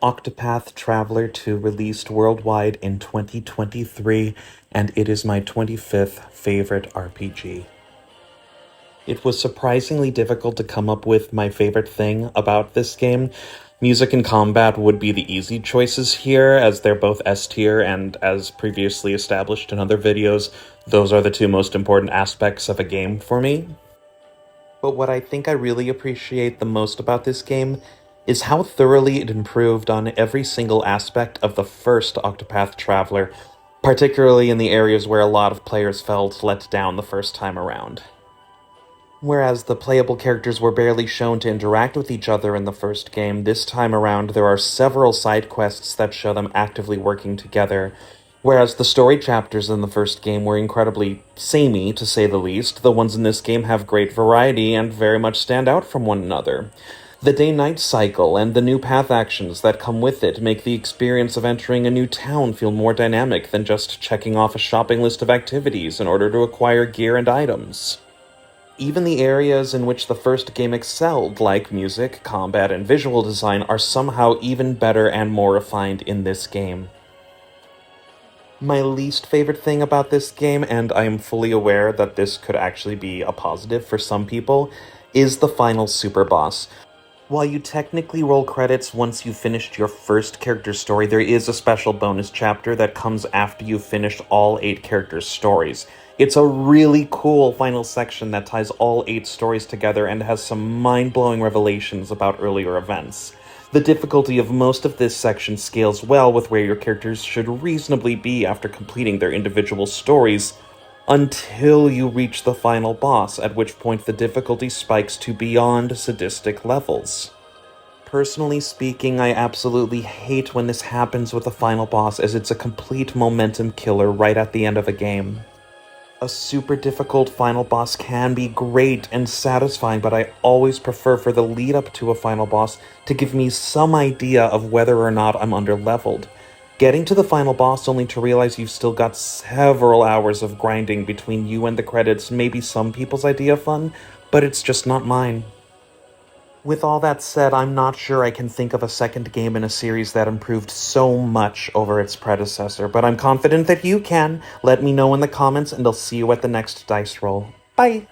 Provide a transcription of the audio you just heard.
Octopath Traveler 2 released worldwide in 2023, and it is my 25th favorite RPG. It was surprisingly difficult to come up with my favorite thing about this game. Music and combat would be the easy choices here, as they're both S tier, and as previously established in other videos, those are the two most important aspects of a game for me. But what I think I really appreciate the most about this game is how thoroughly it improved on every single aspect of the first Octopath Traveler, particularly in the areas where a lot of players felt let down the first time around. Whereas the playable characters were barely shown to interact with each other in the first game, this time around there are several side quests that show them actively working together. Whereas the story chapters in the first game were incredibly samey, to say the least, the ones in this game have great variety and very much stand out from one another. The day-night cycle and the new path actions that come with it make the experience of entering a new town feel more dynamic than just checking off a shopping list of activities in order to acquire gear and items. Even the areas in which the first game excelled, like music, combat, and visual design, are somehow even better and more refined in this game. My least favorite thing about this game, and I am fully aware that this could actually be a positive for some people, is the final super boss. While you technically roll credits once you've finished your first character's story, there is a special bonus chapter that comes after you've finished all 8 characters' stories. It's a really cool final section that ties all 8 stories together and has some mind-blowing revelations about earlier events. The difficulty of most of this section scales well with where your characters should reasonably be after completing their individual stories, until you reach the final boss, at which point the difficulty spikes to beyond sadistic levels. Personally speaking, I absolutely hate when this happens with the final boss, as it's a complete momentum killer right at the end of a game. A super difficult final boss can be great and satisfying, but I always prefer for the lead up to a final boss to give me some idea of whether or not I'm underleveled. Getting to the final boss only to realize you've still got several hours of grinding between you and the credits may be some people's idea of fun, but it's just not mine. With all that said, I'm not sure I can think of a second game in a series that improved so much over its predecessor, but I'm confident that you can. Let me know in the comments, and I'll see you at the next dice roll. Bye!